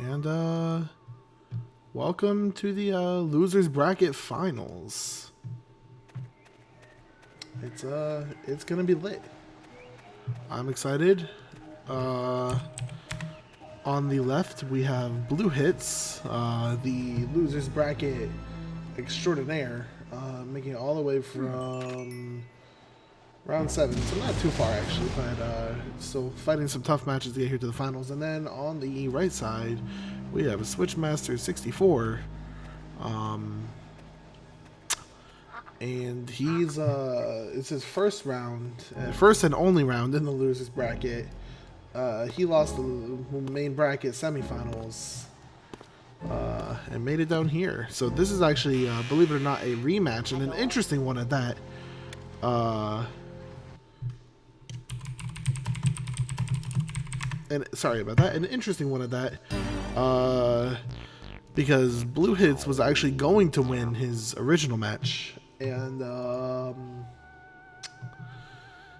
And welcome to the losers bracket finals. It's gonna be lit. I'm excited. On the left we have Bluehits, the losers bracket extraordinaire, making it all the way from round 7, so not too far actually, but still fighting some tough matches to get here to the finals. And then on the right side, we have a Switchmaster64, and he's it's his first round, first and only round in the losers bracket. He lost the main bracket semifinals and made it down here. So this is actually, believe it or not, a rematch, and an interesting one at that. And sorry about that, an interesting one at that, because Bluehits was actually going to win his original match, and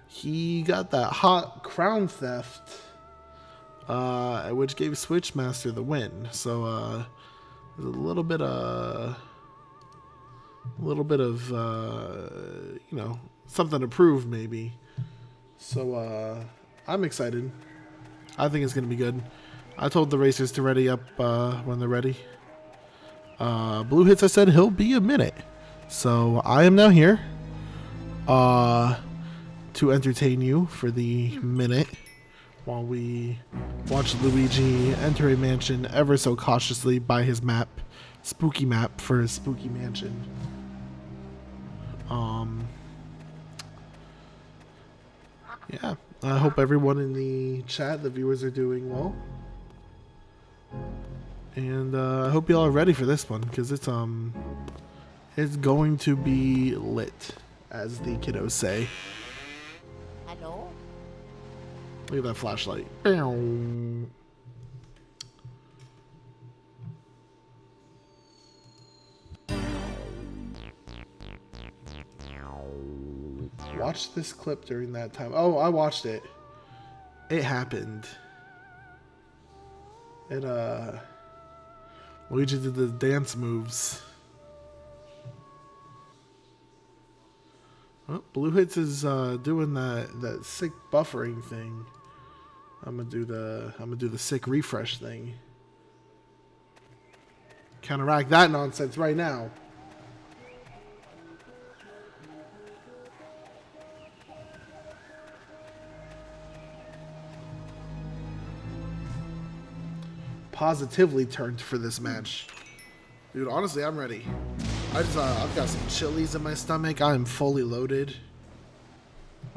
he got that hot crown theft, which gave Switchmaster the win. So there's a little bit of you know, something to prove maybe. So I'm excited. I think it's going to be good. I told the racers to ready up when they're ready. Bluehits, I said he'll be a minute. So I am now here to entertain you for the minute while we watch Luigi enter a mansion ever so cautiously by his map. Spooky map for his spooky mansion. Yeah. I hope everyone in the chat, the viewers, are doing well. And I hope you all are ready for this one, because it's going to be lit, as the kiddos say. Hello? Look at that flashlight. Watch this clip during that time. Oh, I watched it. It happened. Luigi did the dance moves. Oh, Bluehits is doing that sick buffering thing. I'm gonna do the sick refresh thing. Counteract that nonsense right now. Positively turned for this match, dude. Honestly, I'm ready. I've got some chilies in my stomach. I am fully loaded.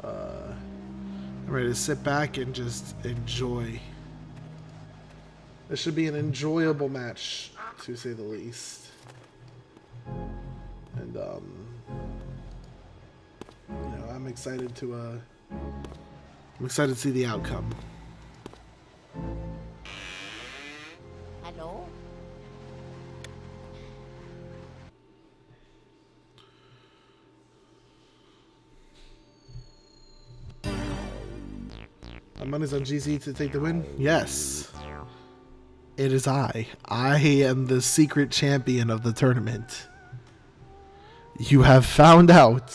I'm ready to sit back and just enjoy. This should be an enjoyable match, to say the least. And you know, I'm excited to see the outcome. Hello? My money's on GZ to take the win? Yes. It is I. I am the secret champion of the tournament. You have found out.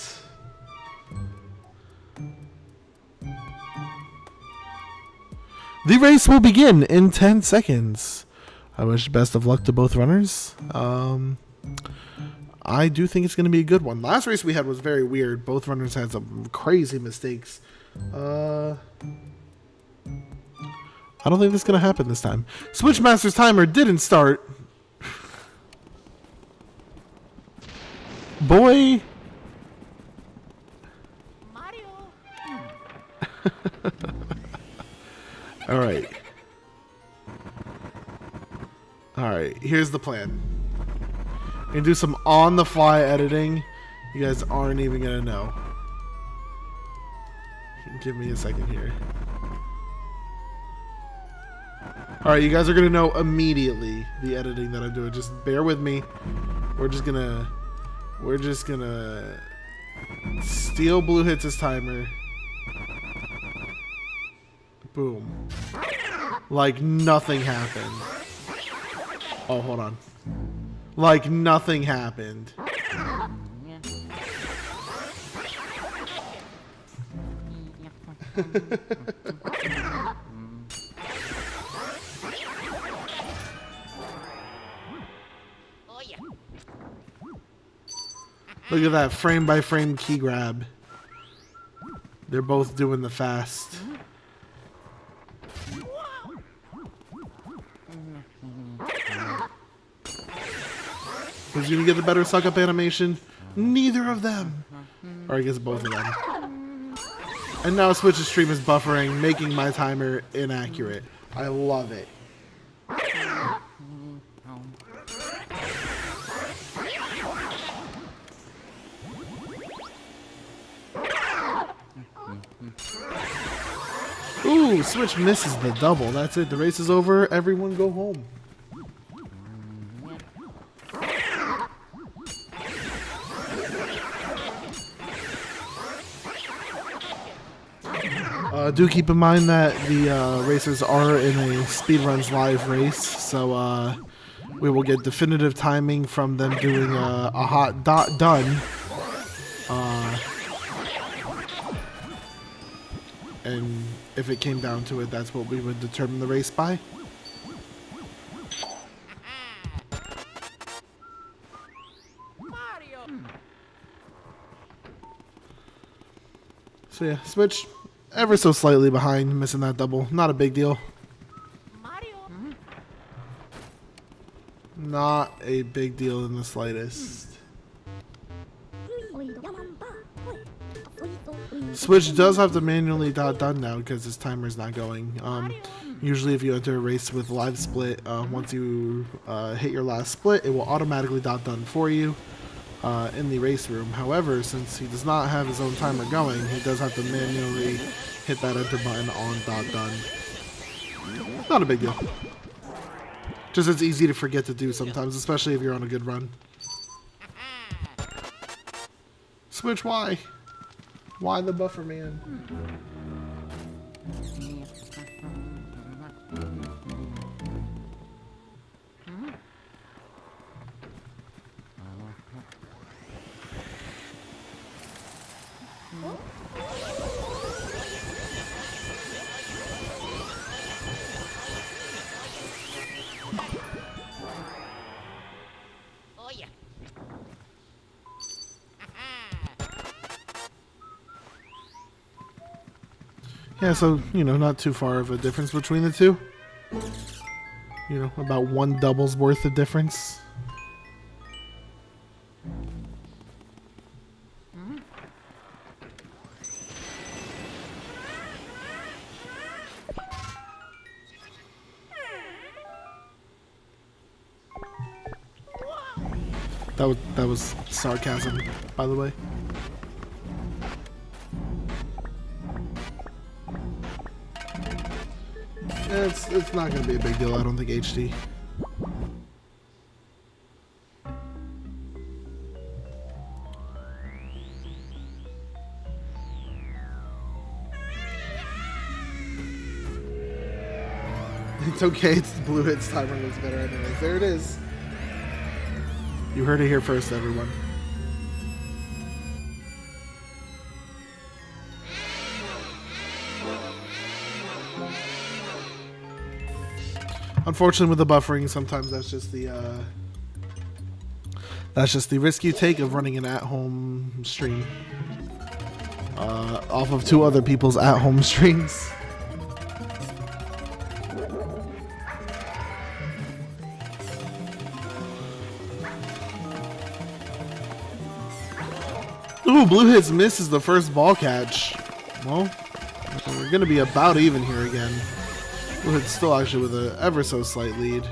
The race will begin in 10 seconds. I wish best of luck to both runners. I do think it's going to be a good one. Last race we had was very weird. Both runners had some crazy mistakes. I don't think this is going to happen this time. Switchmaster's timer didn't start. Boy. Mario. All right. Alright, here's the plan. I'm gonna do some on-the-fly editing. You guys aren't even gonna know. Give me a second here. Alright, you guys are gonna know immediately the editing that I'm doing. Just bear with me. We're just gonna steal Bluehits' timer. Boom. Like nothing happened. Oh, hold on. Like nothing happened. Oh yeah. Look at that frame by frame key grab. They're both doing the fast. Who's gonna get the better suck up animation? Neither of them. Or I guess both of them. And now Switch's stream is buffering, making my timer inaccurate. I love it. Ooh, Switch misses the double. That's it. The race is over. Everyone go home. Do keep in mind that the racers are in a Speedruns Live race, so we will get definitive timing from them doing a hot dot done. And if it came down to it, that's what we would determine the race by. Mario. So yeah, Switch ever so slightly behind, missing that double. Not a big deal. Mario. Not a big deal in the slightest. Switch does have to manually dot done now because his timer's not going. Usually if you enter a race with live split, once you hit your last split, it will automatically dot done for you in the race room. However, since he does not have his own timer going, he does have to manually hit that enter button on dot done. Not a big deal. Just it's easy to forget to do sometimes, especially if you're on a good run. Switch, why? Why the buffer man? Oh yeah. Yeah, so, you know, not too far of a difference between the two. You know, about one double's worth of difference. That was sarcasm, by the way. It's not going to be a big deal, I don't think, HD. It's okay, it's the Bluehits timer looks better anyways. There it is. You heard it here first, everyone. Unfortunately, with the buffering, sometimes that's just the risk you take of running an at-home stream off of two other people's at-home streams. Ooh, Bluehits misses the first ball catch. Well, we're gonna be about even here again. Bluehits still actually with an ever so slight lead.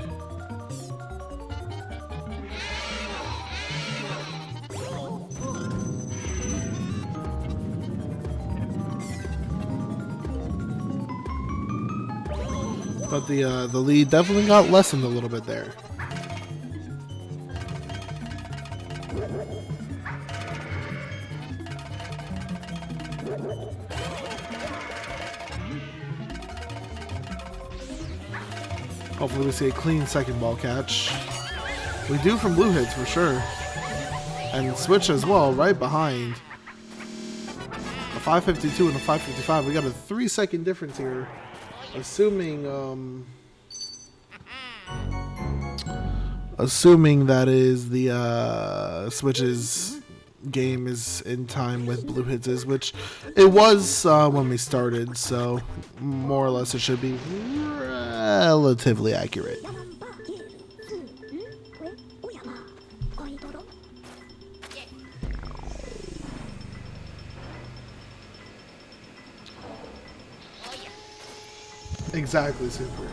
But the lead definitely got lessened a little bit there. Hopefully we see a clean second ball catch. We do from Bluehits for sure. And Switch as well, right behind. A 552 and a 555. We got a 3-second difference here. Assuming that is the Switch's game is in time with Bluehits', which it was when we started, so more or less it should be relatively accurate. Exactly, super.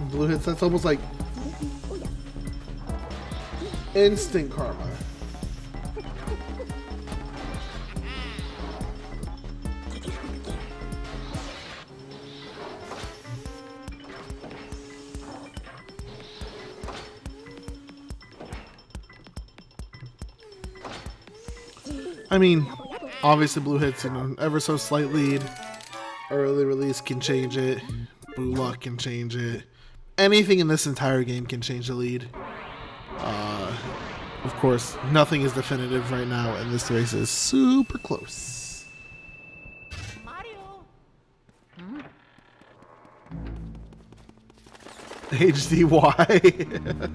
Bluehits, that's almost like instant karma. I mean, obviously Bluehits, you know, ever so slight lead. Early release can change it. Blue luck can change it. Anything in this entire game can change the lead. Of course, nothing is definitive right now, and this race is super close. Mario. HDY.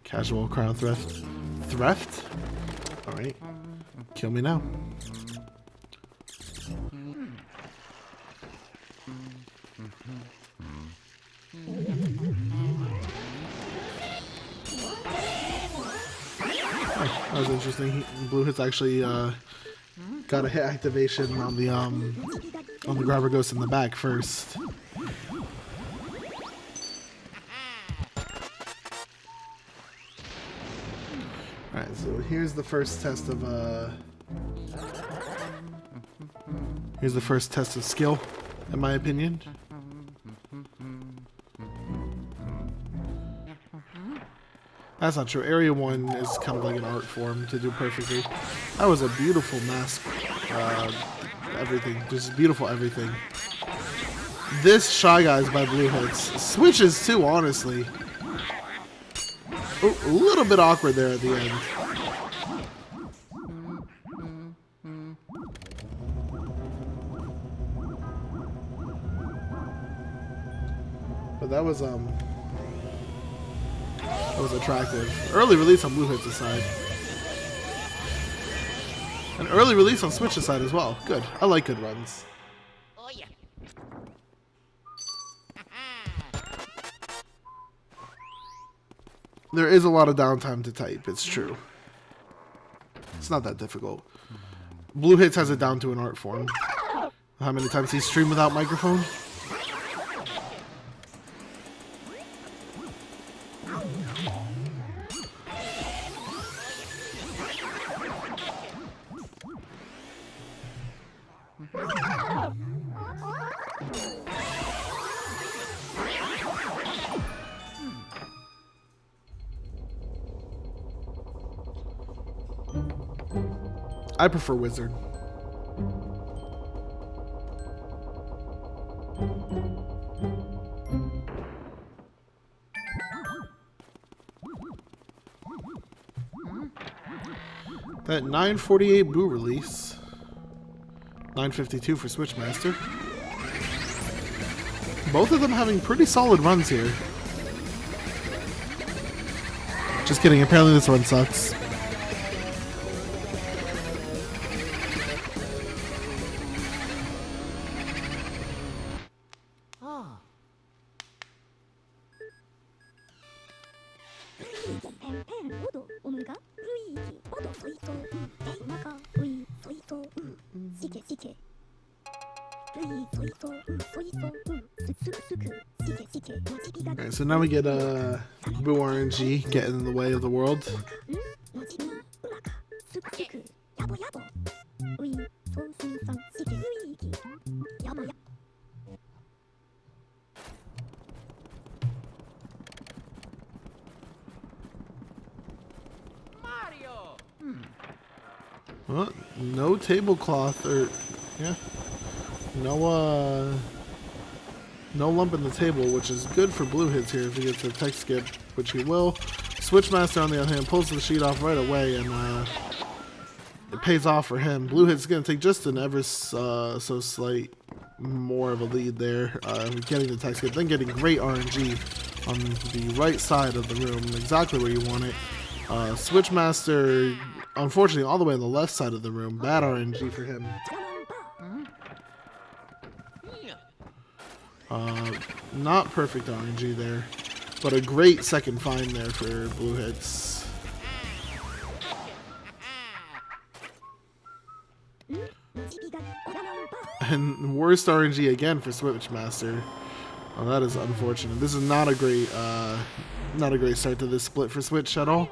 Casual crown theft. Theft? Alright. Kill me now. Oh, that was interesting. Bluehits actually got a hit activation on the grabber ghost in the back first. Alright, so here's the first test of skill, in my opinion. That's not true. Area 1 is kind of like an art form to do perfectly. That was a beautiful mask. Everything. Just beautiful everything. This Shy Guys by Bluehits. Switches too, honestly. Oh, a little bit awkward there at the end. But that was attractive. Early release on Bluehits' side. An early release on Switch's side as well. Good. I like good runs. Oh yeah. There is a lot of downtime to type, it's true. It's not that difficult. Bluehits has it down to an art form. How many times he streamed without microphone? I prefer Wizard. That 948 Boo release. 952 for Switchmaster. Both of them having pretty solid runs here. Just kidding, apparently this one sucks. Alright, so now we get Boo RNG getting in the way of the world. Mario. Well, no tablecloth or yeah. No lump in the table, which is good for Bluehits here if he gets a tech skip, which he will. Switchmaster, on the other hand, pulls the sheet off right away, and it pays off for him. Bluehits is going to take just an ever so slight more of a lead there, getting the tech skip, then getting great RNG on the right side of the room, exactly where you want it. Switchmaster, unfortunately, all the way on the left side of the room. Bad RNG for him. Not perfect RNG there, but a great second find there for Bluehits. And worst RNG again for Switchmaster. Oh, that is unfortunate. This is not a great start to this split for Switch at all.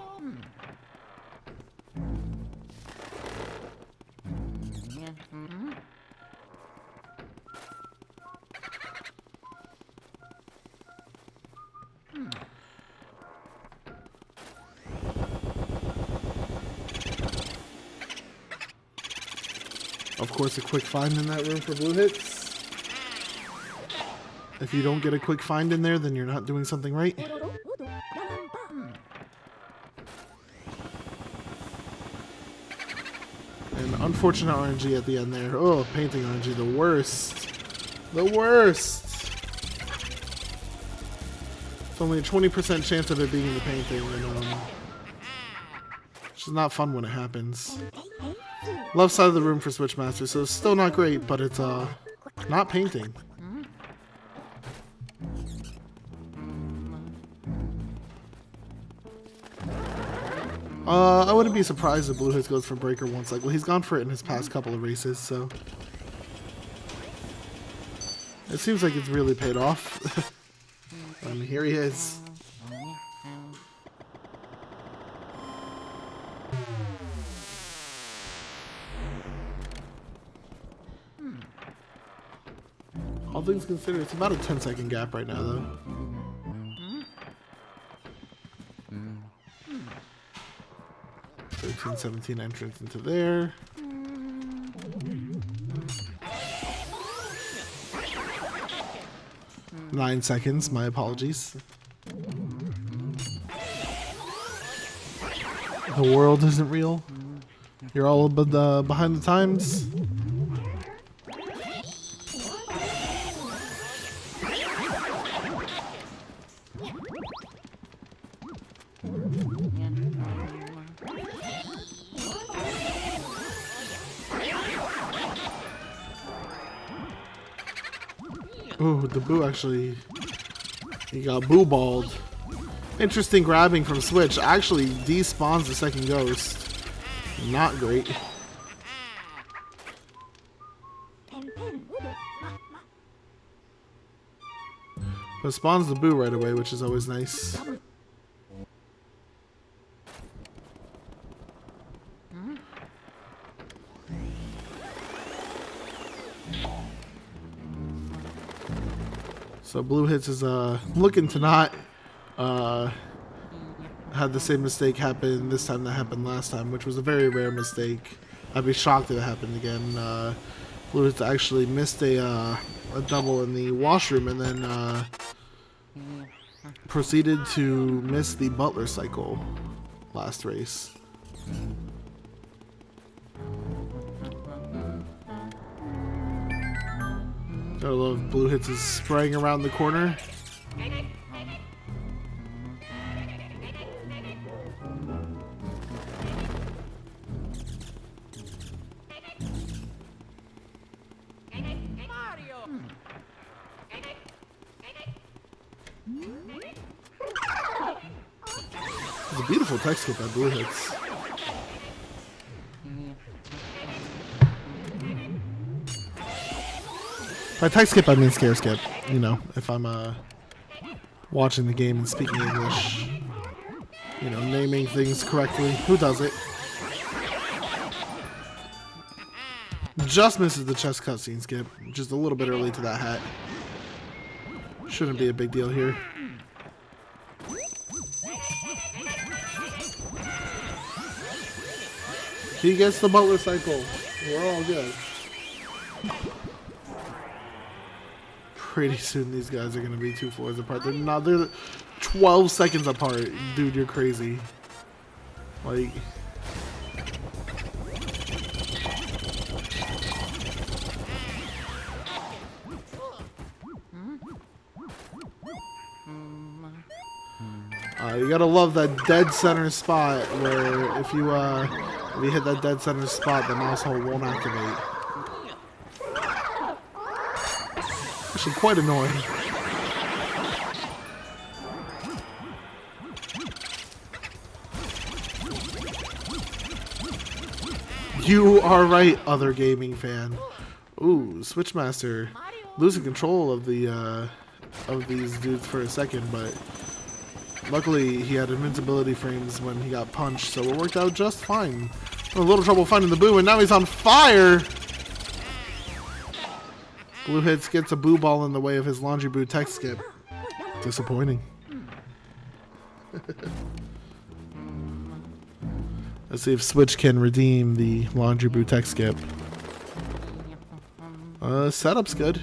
Of course, a quick find in that room for Bluehits. If you don't get a quick find in there, then you're not doing something right. And unfortunate RNG at the end there. Oh, painting RNG, the worst. The worst. It's only a 20% chance of it being in the painting, and which is not fun when it happens. Left side of the room for Switchmaster, so it's still not great, but it's not painting. I wouldn't be surprised if Bluehits goes for Breaker one cycle. He's gone for it in his past couple of races, so it seems like it's really paid off. And here he is. All things considered, it's about a 10-second gap right now, though. 13, 17 entrance into there. Nine seconds, my apologies. The world isn't real. You're all behind the times. Ooh, the boo actually, he got boo-balled. Interesting grabbing from Switch. Actually despawns the second ghost. Not great. But spawns the boo right away, which is always nice. So Bluehits is looking to not have the same mistake happen this time that happened last time, which was a very rare mistake. I'd be shocked if it happened again. Bluehits actually missed a double in the washroom and then proceeded to miss the Butler cycle last race. I love Bluehits is spraying around the corner. It's a beautiful tech skip by Bluehits. By tech skip, I mean scare skip. You know, if I'm watching the game and speaking English, you know, naming things correctly. Who does it? Just misses the chest cutscene skip. Just a little bit early to that hat. Shouldn't be a big deal here. He gets the butler cycle. We're all good. Pretty soon these guys are going to be 2 floors apart. They're not. They're 12 seconds apart. Dude, you're crazy. Like... you gotta love that dead center spot where if you hit that dead center spot, the mouse hole won't activate. Actually, quite annoying. You are right, other gaming fan. Ooh, Switchmaster losing control of the of these dudes for a second, but luckily he had invincibility frames when he got punched, so it worked out just fine. A little trouble finding the boo, and now he's on fire. Bluehits gets a boo ball in the way of his laundry boo tech skip. Disappointing. Let's see if Switch can redeem the laundry boo tech skip. Setup's good.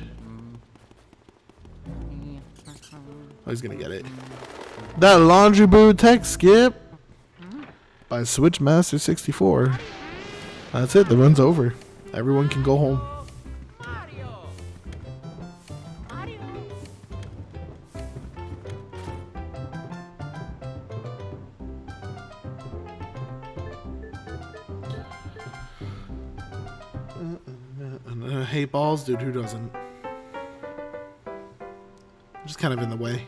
Oh, he's gonna get it. That laundry boo tech skip by Switchmaster64. That's it. The run's over. Everyone can go home. Mario. Mario. I hate balls, dude. Who doesn't? I'm just kind of in the way.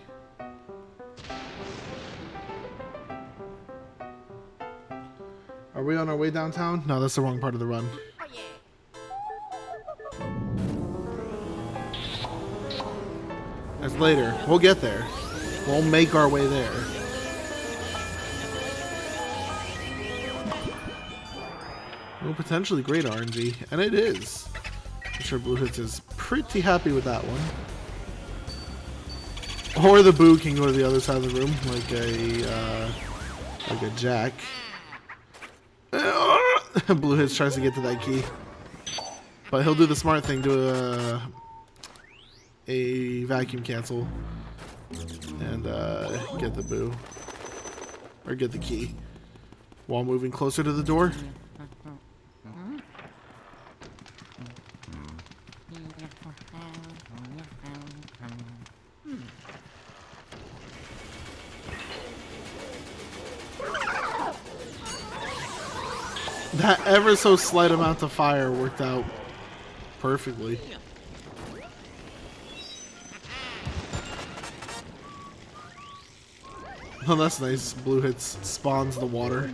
Are we on our way downtown? No, that's the wrong part of the run. Oh yeah. That's later. We'll get there. We'll make our way there. Well, potentially great RNG, and it is. I'm sure Bluehits is pretty happy with that one. Or the boo can go to the other side of the room, like a jack. Bluehits tries to get to that key, but he'll do the smart thing, do a vacuum cancel, and get the boo, or get the key, while moving closer to the door. That ever so slight amount of fire worked out perfectly. Oh, that's nice. Bluehits spawns the water.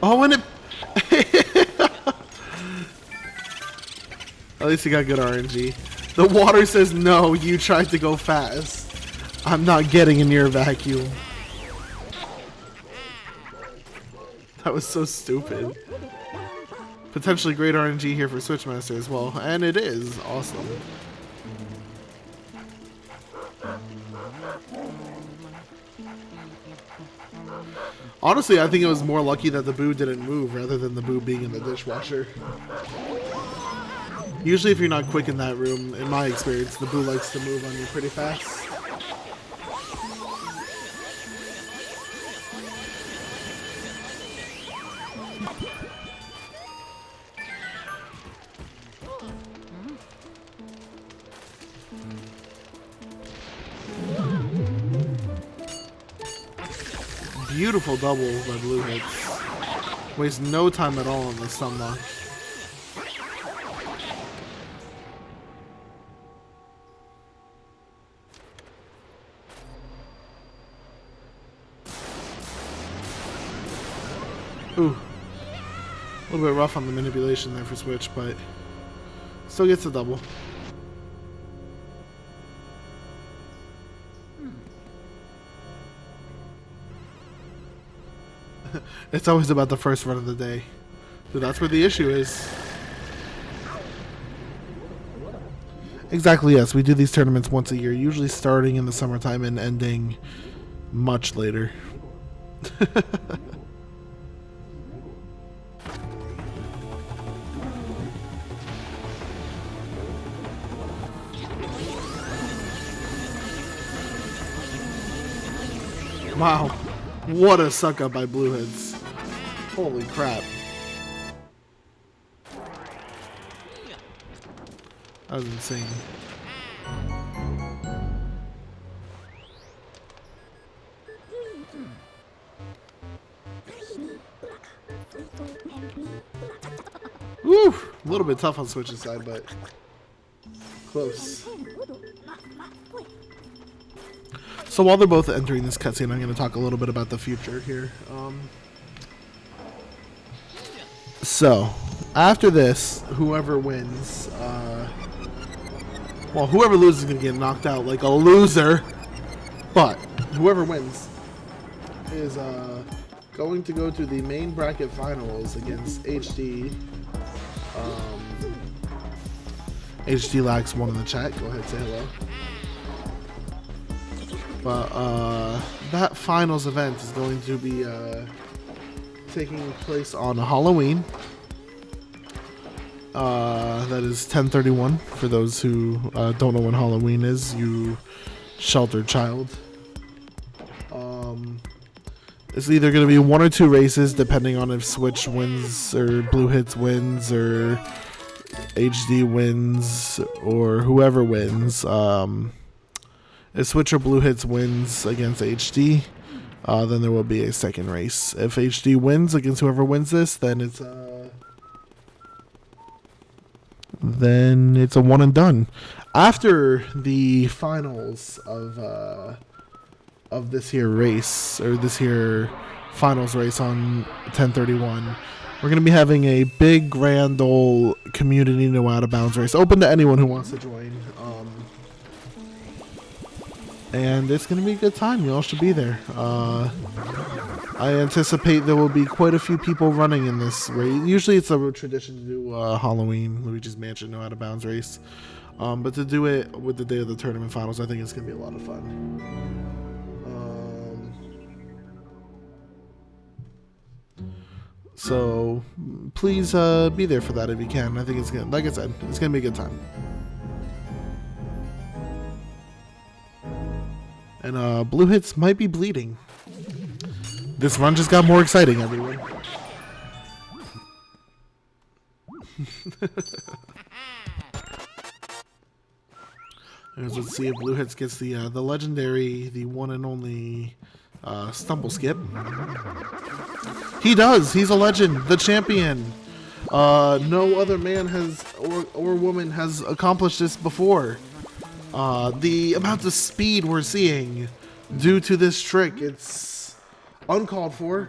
Oh, and it... At least he got good RNG. The water says, no, you tried to go fast. I'm not getting in your vacuum. That was so stupid. Potentially great RNG here for Switchmaster as well. And it is awesome. Honestly, I think it was more lucky that the boo didn't move rather than the boo being in the dishwasher. Usually if you're not quick in that room, in my experience, the boo likes to move on you pretty fast. Beautiful double by Bluehits. Wastes no time at all on the stun lock. Ooh. A little bit rough on the manipulation there for Switch, but still gets a double. It's always about the first run of the day. Dude, that's where the issue is. Exactly, yes. We do these tournaments once a year, usually starting in the summertime and ending much later. Wow. What a suck up by Bluehits. Holy crap. That was insane. Woo! A little bit tough on Switch's side, but close. So while they're both entering this cutscene, I'm going to talk a little bit about the future here. So, after this, whoever wins, well, whoever loses is going to get knocked out like a loser, but whoever wins is going to go to the main bracket finals against HD. HD Lax one in the chat. Go ahead, say hello. But that finals event is going to be taking place on Halloween. That is 10/31. For those who don't know when Halloween is, you sheltered child. It's either going to be 1 or 2 races, depending on if Switch wins or Bluehits wins or HD wins or whoever wins. If Switch or Bluehits wins against HD, then there will be a second race. If HD wins against whoever wins this, then it's a one and done. After the finals of this here race, or this here finals race on 10/31, we're going to be having a big grand old community no out of bounds race, open to anyone who wants to join. And it's going to be a good time. You all should be there. I anticipate there will be quite a few people running in this race. Usually it's a tradition to do Halloween, Luigi's Mansion no out of bounds race. But to do it with the day of the tournament finals, I think it's going to be a lot of fun. So please be there for that if you can. I think it's gonna, like I said, it's gonna be a good time. And Bluehits might be bleeding. This run just got more exciting, everyone. Let's see if Bluehits gets the legendary, the one and only stumble skip. He does. He's a legend, the champion. No other man has or woman has accomplished this before. The amount of speed we're seeing due to this trick, it's uncalled for,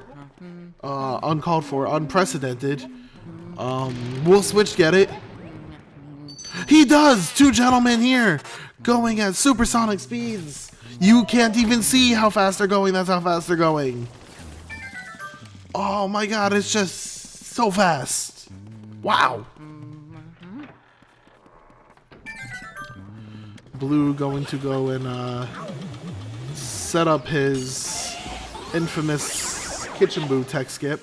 unprecedented. Will Switch get it? He does! 2 gentlemen here going at supersonic speeds. You can't even see how fast they're going. That's how fast they're going. Oh my god, it's just so fast. Wow. Blue going to go and set up his infamous kitchen boo tech skip.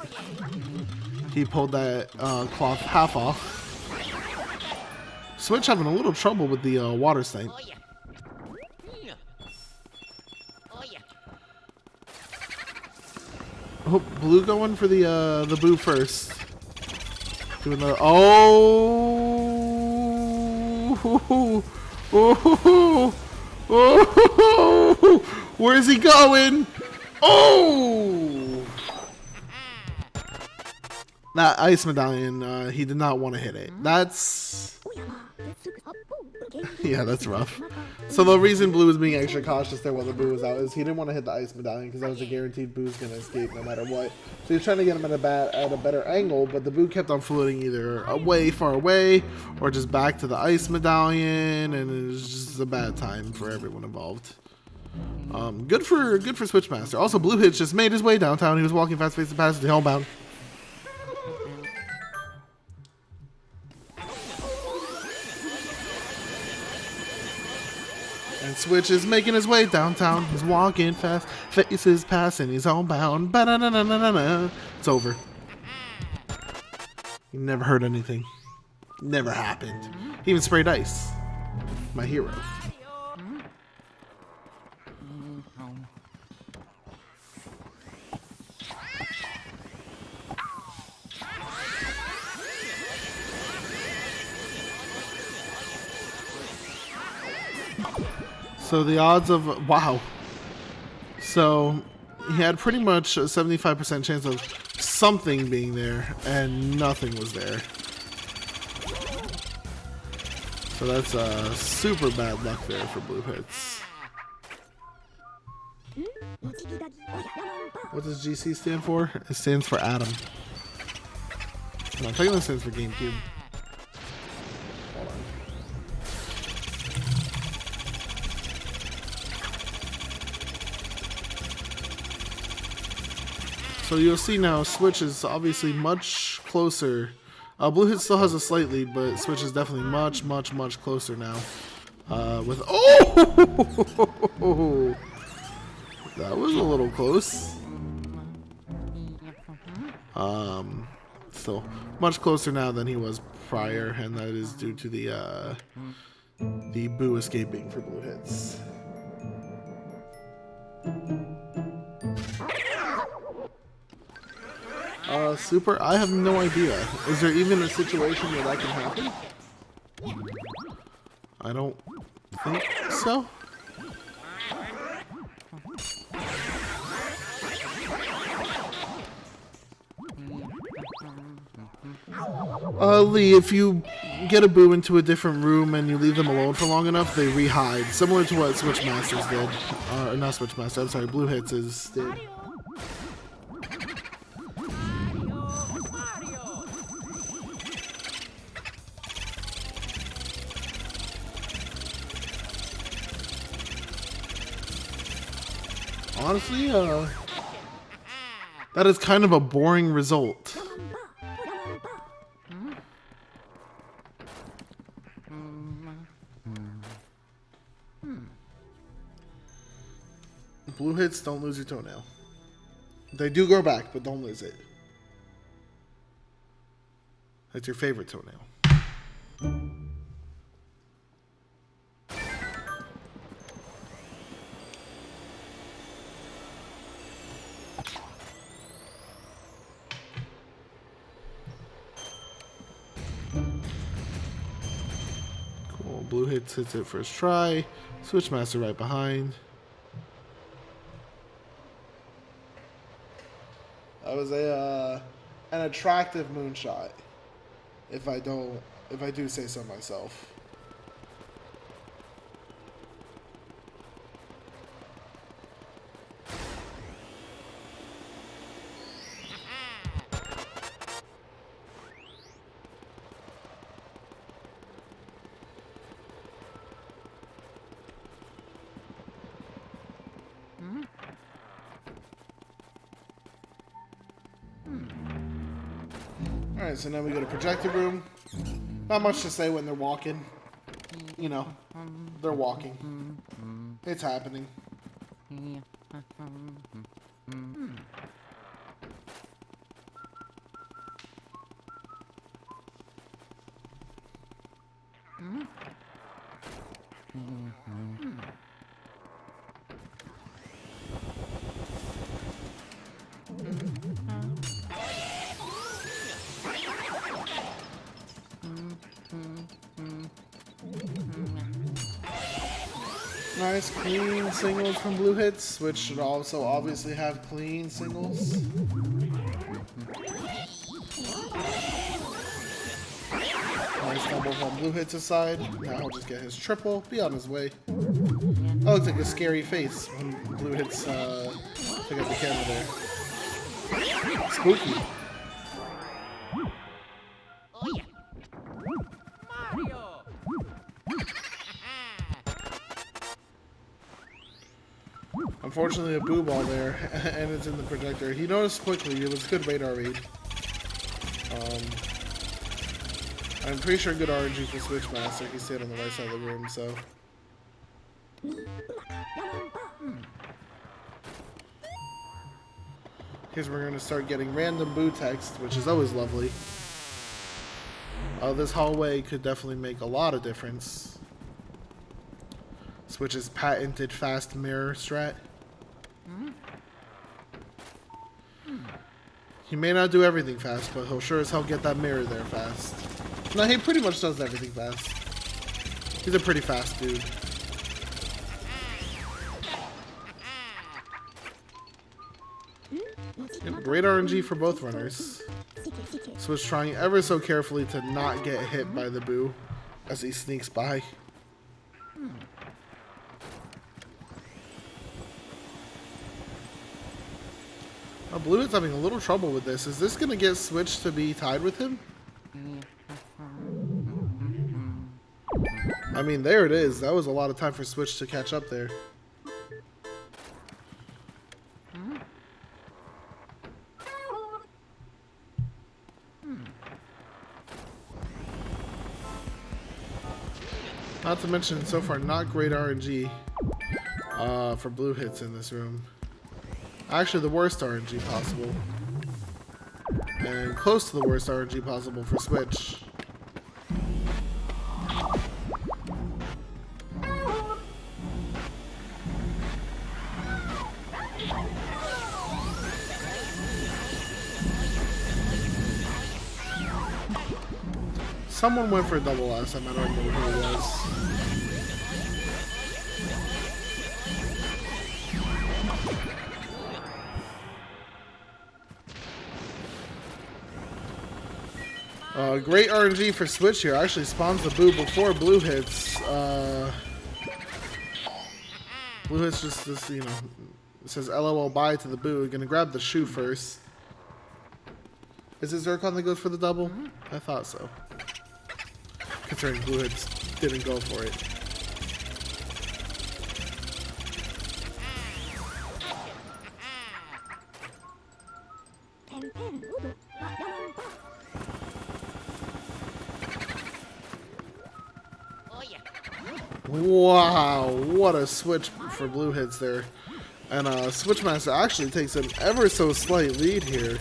He pulled that cloth half off. Switch having a little trouble with the water snipe. Oh, yeah. Oh, yeah. Oh, Blue going for the boo first. Doing the oh. Oh, where's he going? Oh! That ice medallion, he did not want to hit it. That's... yeah, that's rough. So the reason Blue was being extra cautious there while the boo was out is he didn't want to hit the ice medallion because that was a guaranteed boo's going to escape no matter what. So he was trying to get him at a better angle, but the boo kept on floating either away, far away, or just back to the ice medallion, and it was just a bad time for everyone involved. Good for Switchmaster. Also, Bluehits just made his way downtown. He was walking fast paced past the Hellbound. And Switch is making his way downtown. He's walking fast, faces passing, he's homebound. Ba-da-da-da-da-da. It's over. You never heard anything. Never happened. He even sprayed ice. My hero. So the odds of, wow. So he had pretty much a 75% chance of something being there, and nothing was there. So that's super bad luck there for Bluehits. What does GC stand for? It stands for Atom. No, technically it stands for GameCube. Hold on. So you'll see now, Switch is obviously much closer. Bluehit still has a slight lead, but Switch is definitely much, much, much closer now. With oh, that was a little close. Still much closer now than he was prior, and that is due to the Boo escaping for Bluehits. Super, I have no idea. Is there even a situation where that can happen? I don't think so. Lee, if you get a Boo into a different room and you leave them alone for long enough, they re-hide. Similar to what Switchmasters did. Not Switchmaster, I'm sorry, Bluehits did. Honestly, that is kind of a boring result. Bluehits, don't lose your toenail. They do grow back, but don't lose it. That's your favorite toenail. Cool. Bluehits hits it first try. Switchmaster right behind. That was an attractive moonshot, if I do say so myself. Alright, so now we go to projector room. Not much to say when they're walking. You know, they're walking. It's happening. Nice clean singles from Bluehits, which should also obviously have clean singles. Nice double from Bluehits' side. Now he'll just get his triple, be on his way. That looks like a scary face when Bluehits took out the camera there. Spooky. Unfortunately, a Boo ball there, and it's in the projector. He noticed quickly. It was a good radar read. I'm pretty sure good RNG for Switchmaster. He stayed on the right side of the room, so. Here's where we're going to start getting random boo text, which is always lovely. This hallway could definitely make a lot of difference. Switch's patented fast mirror strat. He may not do everything fast, but he'll sure as hell get that mirror there fast. No, he pretty much does everything fast. He's a pretty fast dude. Yep, great RNG for both runners. Switch trying ever so carefully to not get hit by the boo as he sneaks by. Bluehits having a little trouble with this. Is this going to get Switch to be tied with him? I mean, there it is. That was a lot of time for Switch to catch up there. Not to mention, so far, not great RNG for Bluehits in this room. Actually, the worst RNG possible. And close to the worst RNG possible for Switch. Someone went for a double last time, I don't remember who it was. Great RNG for Switch here. Actually spawns the boo before Bluehits. Bluehits just, you know, it says LOL bye to the boo. Gonna grab the shoe first. Is it Zircon that goes for the double? I thought so. Considering Bluehits didn't go for it. Wow, what a switch for Bluehits there. And Switchmaster actually takes an ever so slight lead here.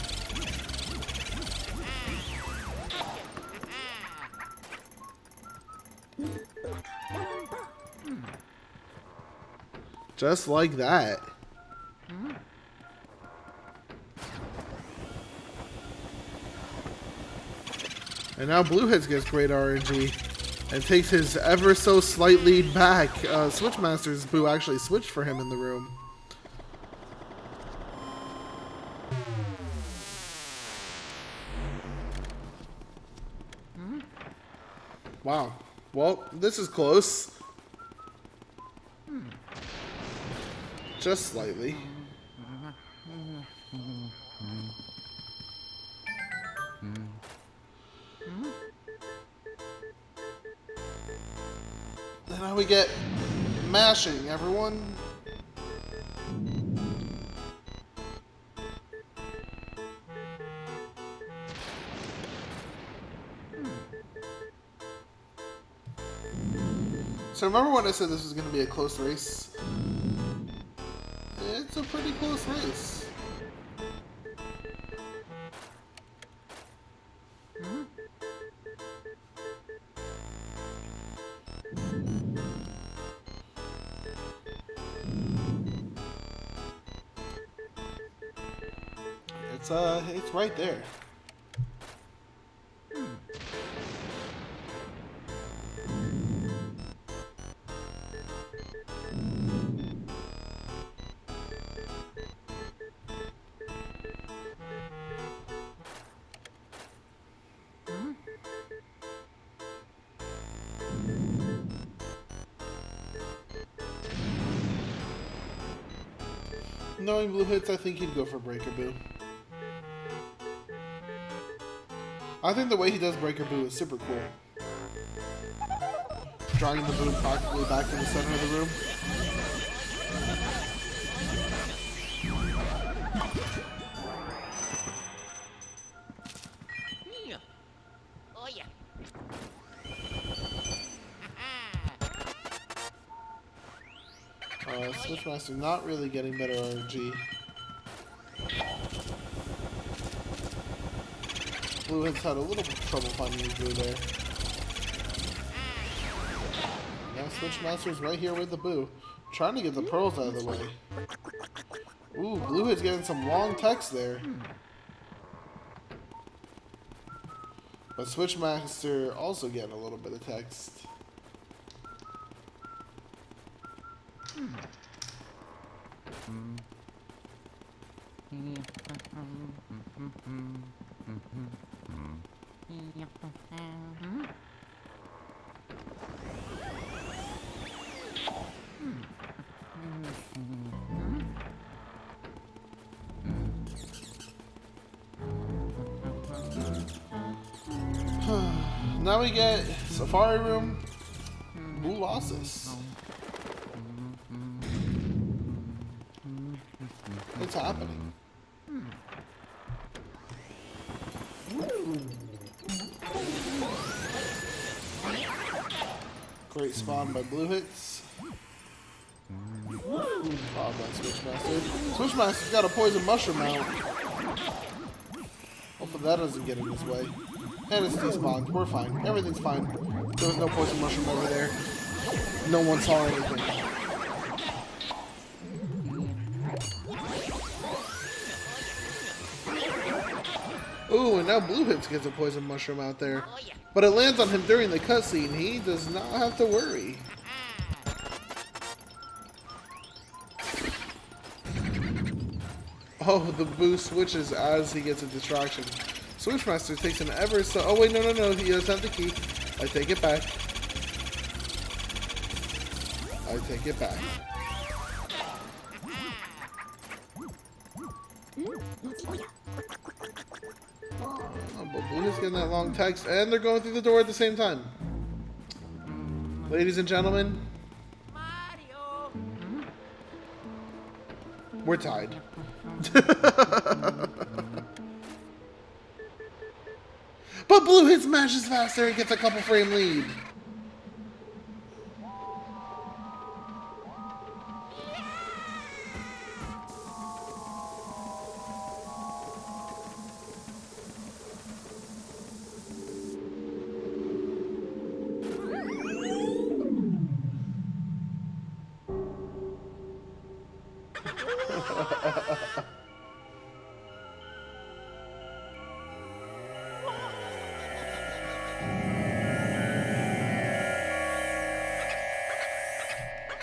Just like that. And now Bluehits gets great RNG and takes his ever so slight lead back. Switchmaster's boo actually switched for him in the room. Wow. Well, this is close. Just slightly. And now we get mashing, everyone. So remember when I said this was going to be a close race? It's a pretty close race. It's right there. Knowing Bluehits, I think he'd go for Breakaboo. I think the way he does Breakaboo is super cool. Drawing the boo practically back in the center of the room. Oh yeah. Switchmaster not really getting better RNG. Bluehits had a little bit of trouble finding his blue there. Now Switchmaster's right here with the boo. Trying to get the pearls out of the way. Ooh, Bluehit's getting some long text there. But Switchmaster also getting a little bit of text. Now we get Safari Room, Bluehits. It's happening. Great spawn by Bluehits. Oh, that's Switchmaster. Switchmaster's got a poison mushroom out. Hopefully that doesn't get in his way. And it's despawned. We're fine. Everything's fine. There was no poison mushroom over there. No one saw anything. Ooh, and now Bluehits gets a poison mushroom out there. But it lands on him during the cutscene. He does not have to worry. Oh, the boo switches as he gets a distraction. Switchmaster takes an ever so... Oh, wait, no, he doesn't have the key. I take it back. I take it back. Oh, but Blue's getting that long text, and they're going through the door at the same time. Ladies and gentlemen, Mario. we're tied. But Bluehits smashes faster and gets a couple frame lead.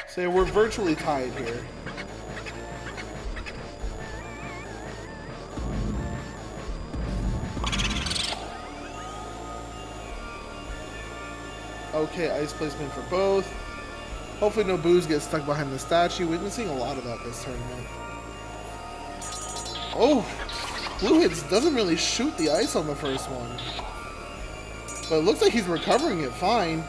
So we're virtually tied here. Okay, ice placement for both. Hopefully no boos get stuck behind the statue. We've been seeing a lot of that this tournament. Oh! Bluehits doesn't really shoot the ice on the first one. But it looks like he's recovering it fine.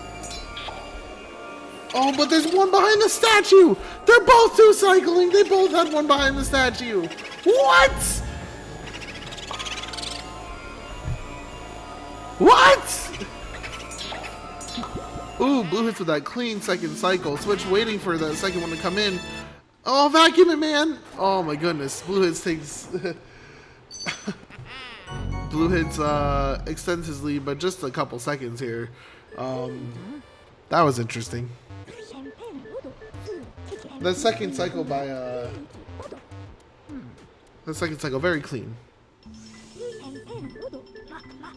Oh, but there's one behind the statue! They're both two cycling! They both had one behind the statue! What?! What?! Ooh, Bluehits with that clean second cycle. Switch waiting for the second one to come in. Oh, vacuum it, man! Oh my goodness. Bluehits takes... Bluehits extends his lead, but just a couple seconds here. That was interesting. The second cycle by the second cycle very clean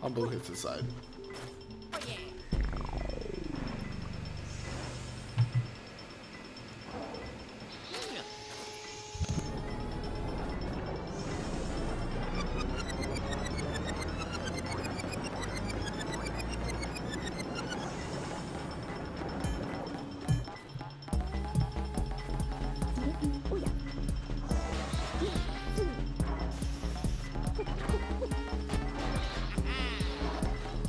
on Bluehits' side.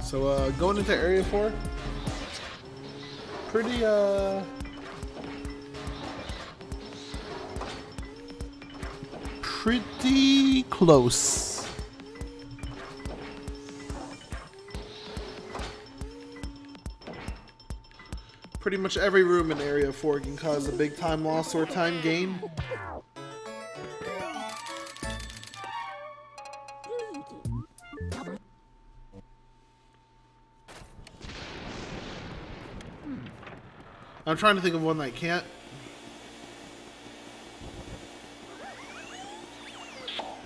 So going into area 4, pretty close. Pretty much every room in Area 4 can cause a big time loss or time gain. I'm trying to think of one that can't.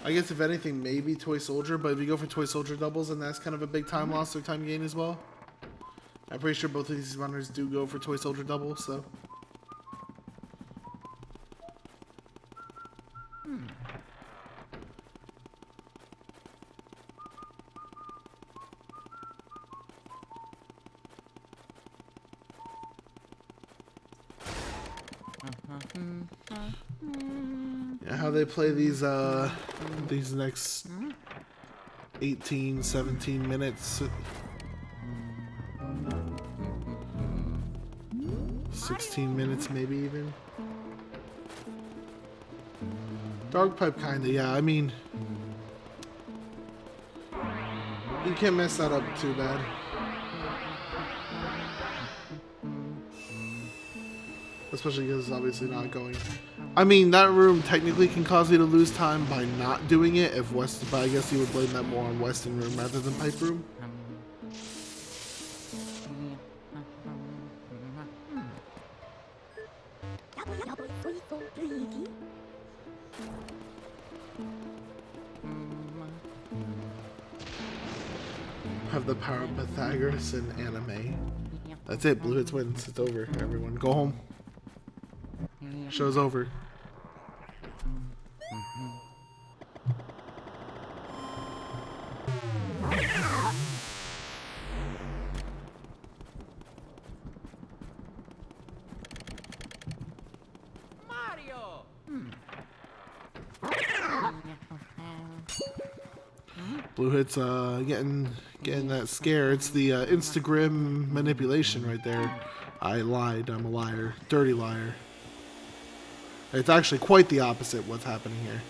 I guess if anything, maybe Toy Soldier, but if you go for Toy Soldier doubles, then that's kind of a big time loss or time gain as well. I'm pretty sure both of these runners do go for Toy Soldier doubles, so. Yeah, how they play these next 18, 17 minutes. 16 minutes maybe even. Dog pipe kinda, yeah, I mean, you can't mess that up too bad. Especially because it's obviously not going. I mean, that room technically can cause you to lose time by not doing it if West, but I guess you would blame that more on Western room rather than pipe room. Have the power of Pythagoras and anime. That's it. Bluehits wins. It's over. Everyone, go home. Show's over. Mario. Bluehits getting that scare. It's the Instagram manipulation right there. I lied. I'm a liar. Dirty liar. It's actually quite the opposite what's happening here.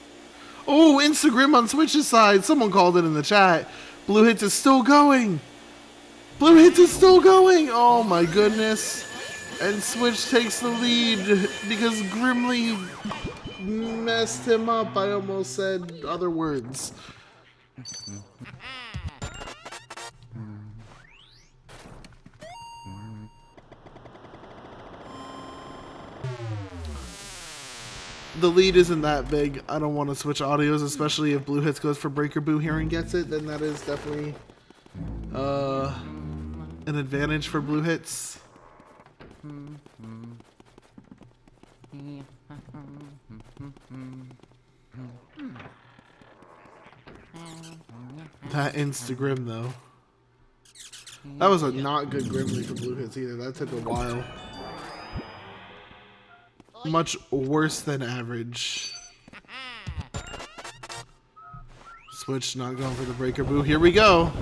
Oh, Instagram on Switch's side. Someone called it in the chat. Bluehits is still going. Bluehits is still going. Oh my goodness. And Switch takes the lead because Grimly messed him up. I almost said other words. The lead isn't that big. I don't want to switch audios, especially if Bluehits goes for Breaker Boo here and gets it. Then that is definitely an advantage for Bluehits. That Instagram though. That was a not good Grimly for Bluehits either. That took a while. Much worse than average. Switch not going for the Breaker Boo. Here we go.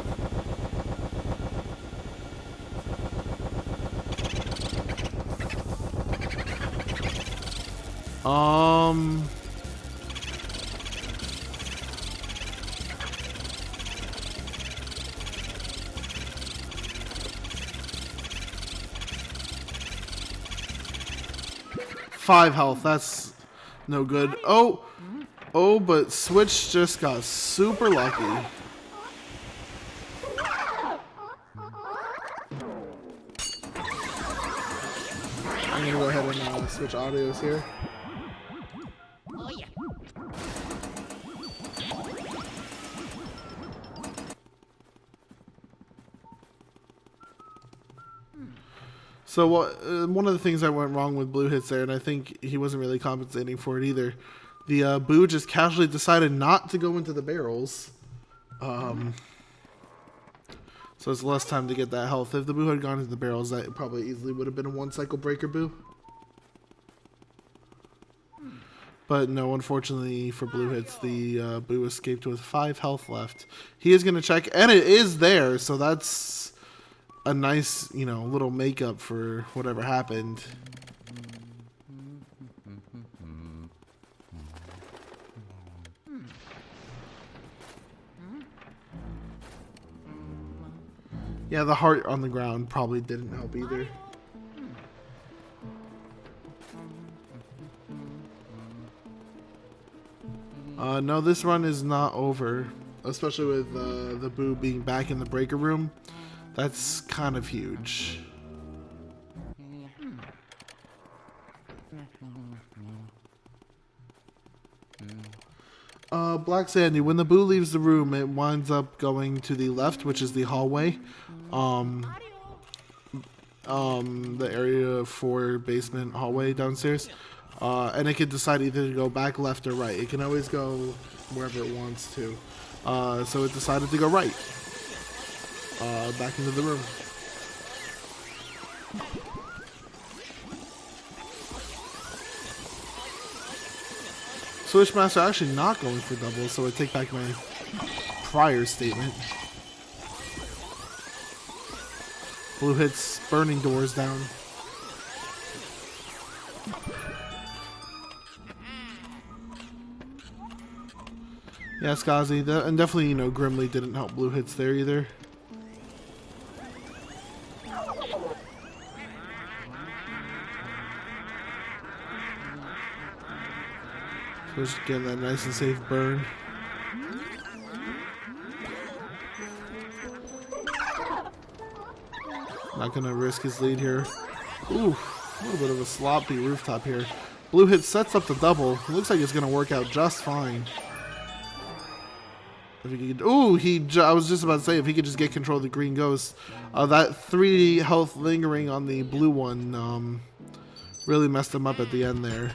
Five health, that's no good. Oh, but Switch just got super lucky. I'm gonna go ahead and switch audios here. Oh yeah. So one of the things that went wrong with Bluehits there, and I think he wasn't really compensating for it either, the Boo just casually decided not to go into the barrels. So it's less time to get that health. If the Boo had gone into the barrels, that probably easily would have been a one-cycle Breaker Boo. But no, unfortunately for Bluehits, the Boo escaped with 5 health left. He is going to check, and it is there, so that's a nice, little makeup for whatever happened. Yeah, the heart on the ground probably didn't help either. No, this run is not over, especially with the Boo being back in the breaker room. That's kind of huge. Black Sandy, when the Boo leaves the room, it winds up going to the left, which is the hallway. The area for basement hallway downstairs. And it can decide either to go back, left, or right. It can always go wherever it wants to. So it decided to go right. Back into the room. Switchmaster actually not going for doubles, so I take back my prior statement. Bluehits burning doors down. Yeah, Skazi, and definitely, you know, Grimly didn't help Bluehits there either. So just getting that nice and safe burn. Not gonna risk his lead here. Ooh, a little bit of a sloppy rooftop here. Bluehits sets up the double. It looks like it's gonna work out just fine. If he could, ooh, I was just about to say, if he could just get control of the green ghost. That 3 health lingering on the blue one really messed him up at the end there.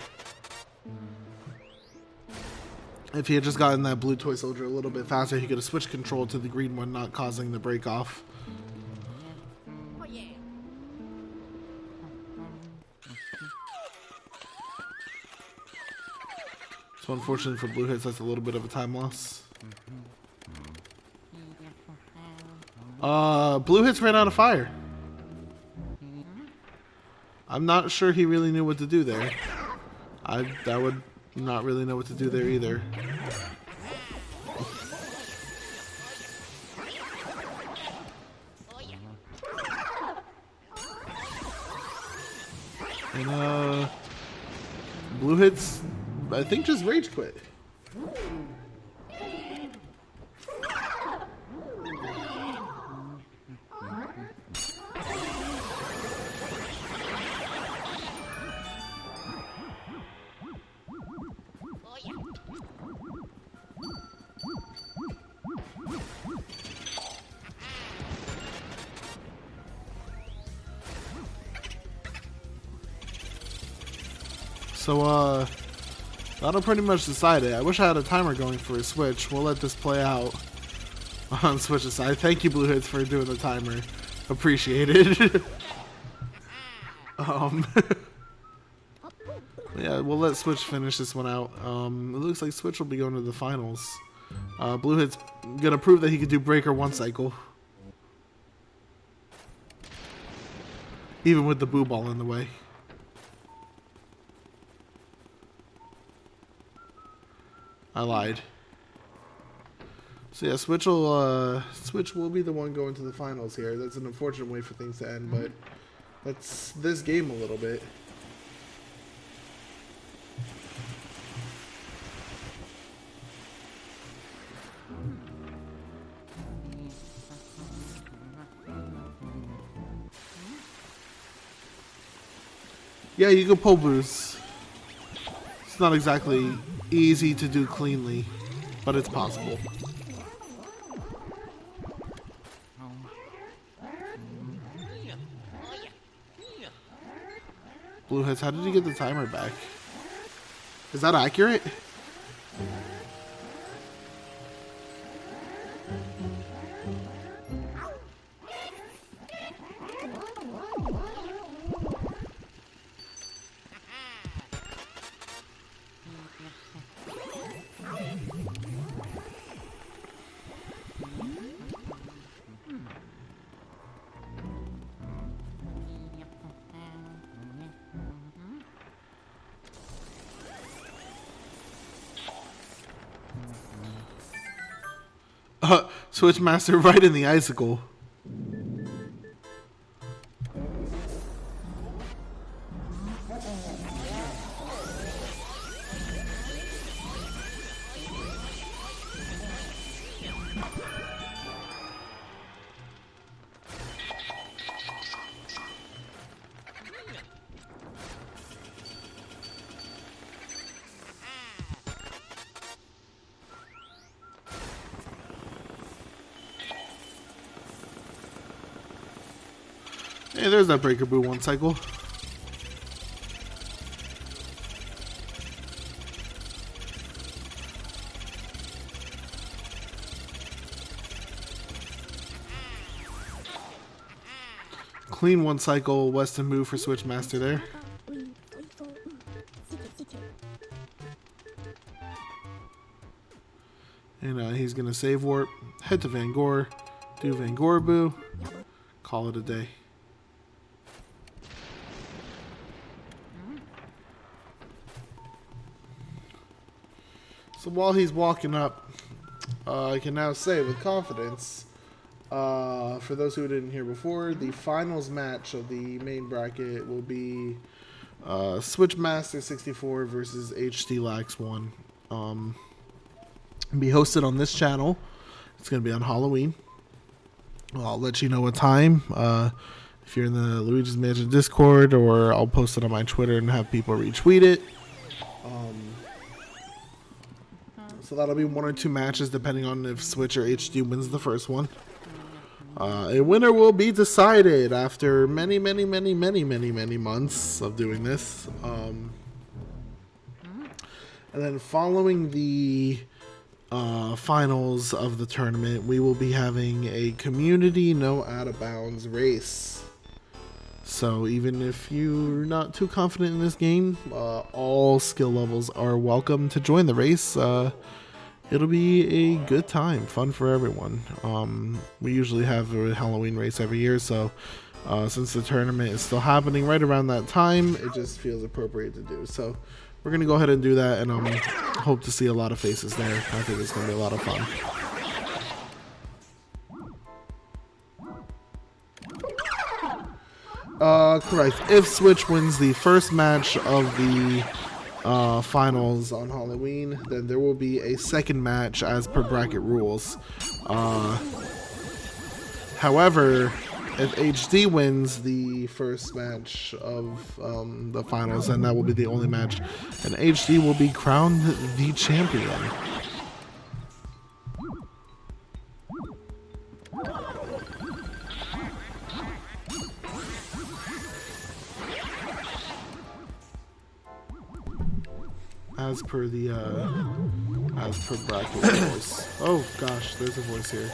If he had just gotten that blue toy soldier a little bit faster, he could have switched control to the green one, not causing the break off. Oh yeah. So unfortunately for Bluehits, that's a little bit of a time loss. Bluehits ran out of fire. I'm not sure he really knew what to do there. I would not really know what to do there either. Oh yeah. And Bluehits, I think, just rage quit. Oh yeah. So, that'll pretty much decide it. I wish I had a timer going for a switch. We'll let this play out on Switch's side. Thank you, Bluehits, for doing the timer. Appreciated. Yeah, we'll let Switch finish this one out. It looks like Switch will be going to the finals. Bluehits gonna prove that he could do Breaker 1 cycle. Even with the Boo Ball in the way. I lied. So yeah, Switch will be the one going to the finals here. That's an unfortunate way for things to end, but that's this game a little bit. Yeah, you can pull Boos. It's not exactly easy to do cleanly, but it's possible. Bluehits, how did you get the timer back? Is that accurate? Switchmaster right in the icicle. Hey, there's that Breaker Boo one cycle. Clean one cycle, Weston move for Switchmaster there. And he's going to save warp, head to Van Gore, do Van Gore Boo, call it a day. So while he's walking up, I can now say with confidence, for those who didn't hear before, the finals match of the main bracket will be Switchmaster64 versus HD Lax 1. Be hosted on this channel. It's going to be on Halloween. I'll let you know what time. If you're in the Luigi's Mansion Discord, or I'll post it on my Twitter and have people retweet it. So that'll be 1 or 2 matches depending on if Switch or HD wins the first one. A winner will be decided after many months of doing this. And then following the finals of the tournament, we will be having a community no out of bounds race. So even if you're not too confident in this game, all skill levels are welcome to join the race. It'll be a good time, fun for everyone. We usually have a Halloween race every year, so since the tournament is still happening right around that time, it just feels appropriate to do. So we're going to go ahead and do that, and hope to see a lot of faces there. I think it's going to be a lot of fun. Correct. If Switch wins the first match of the finals on Halloween, then there will be a second match as per bracket rules. However, if HD wins the first match of the finals, then that will be the only match, and HD will be crowned the champion. As per bracket rules. Oh gosh, there's a voice here.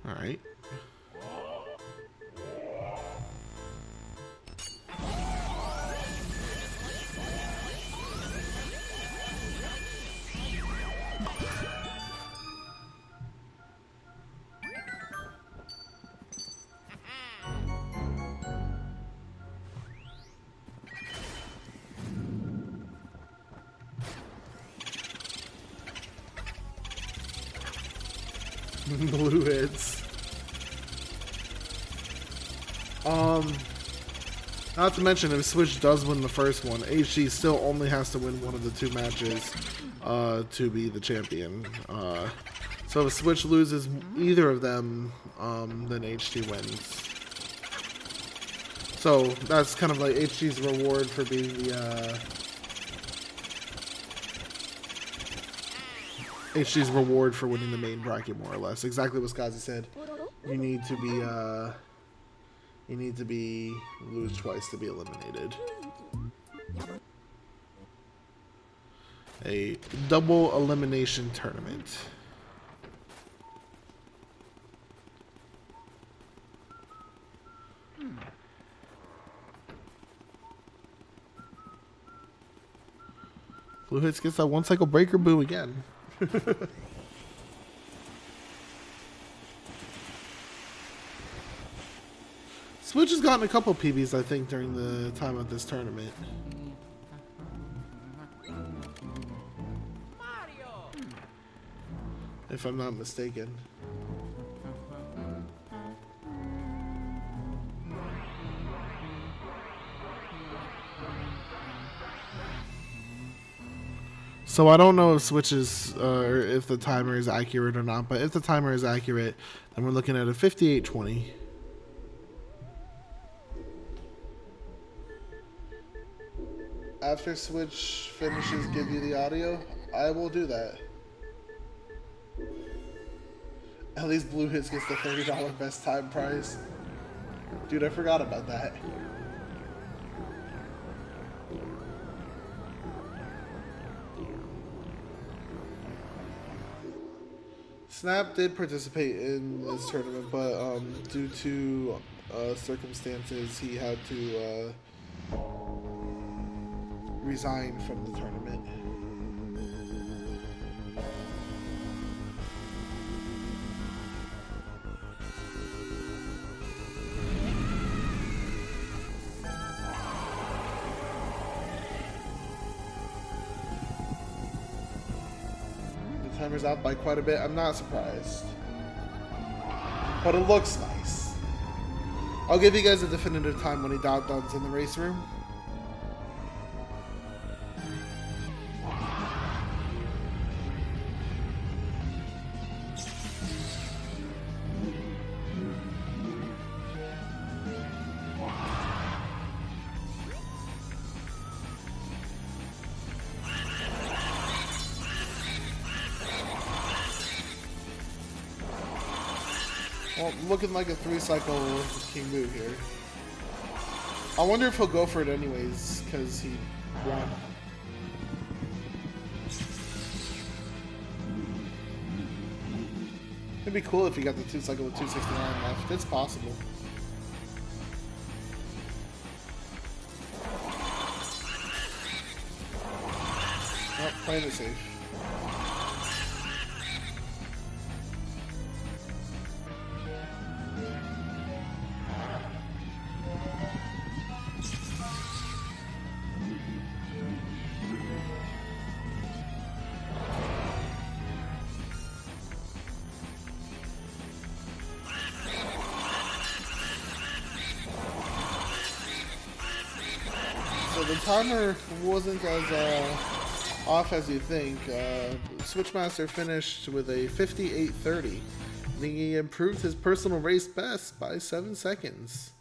All right. Bluehits. Not to mention, if Switch does win the first one, HD still only has to win one of the 2 matches to be the champion. So if Switch loses either of them, then HD wins. So that's kind of like HD's reward for being the HD's reward for winning the main bracket, more or less. Exactly what Skazi said. You need to lose twice to be eliminated. A double elimination tournament. Bluehits gets that one cycle breaker boo again. Switch has gotten a couple PBs, I think, during the time of this tournament. Mario. If I'm not mistaken. So I don't know if Switch is, or if the timer is accurate or not, but if the timer is accurate, then we're looking at a 58-20. after Switch finishes give you the audio, I will do that. At least Bluehits gets the $30 best time prize. Dude, I forgot about that. Snap did participate in this tournament, but due to circumstances, he had to resign from the tournament. The timer's out by quite a bit. I'm not surprised. But it looks nice. I'll give you guys a definitive time when he downs in the race room. Well, looking like a 3-cycle King Boo here. I wonder if he'll go for it anyways, because he won. It'd be cool if he got the 2-cycle with 269 left. It's possible. Oh, playing it safe. So the timer wasn't as off as you think. Switchmaster finished with a 58:30. He improved his personal race best by 7 seconds.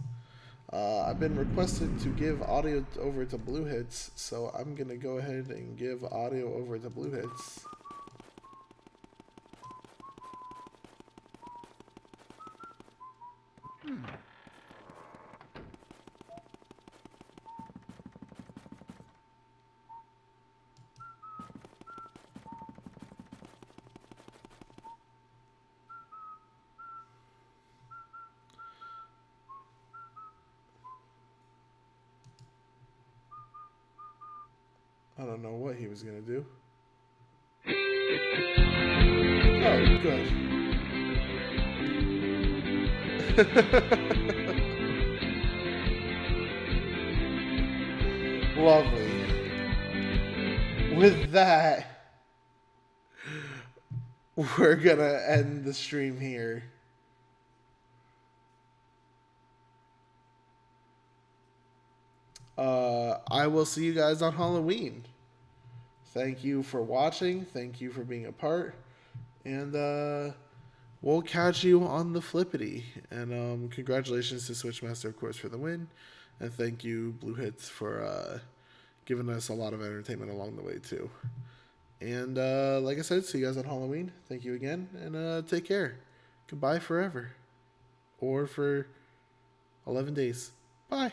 I've been requested to give audio over to Bluehits, so I'm gonna go ahead and give audio over to Bluehits. I don't know what he was gonna do. Oh, good. Lovely. With that, we're gonna end the stream here. I will see you guys on Halloween. Thank you for watching. Thank you for being a part. And we'll catch you on the flippity. And congratulations to Switchmaster, of course, for the win. And thank you, Bluehits, for giving us a lot of entertainment along the way, too. And like I said, see you guys on Halloween. Thank you again. And take care. Goodbye forever. Or for 11 days. Bye.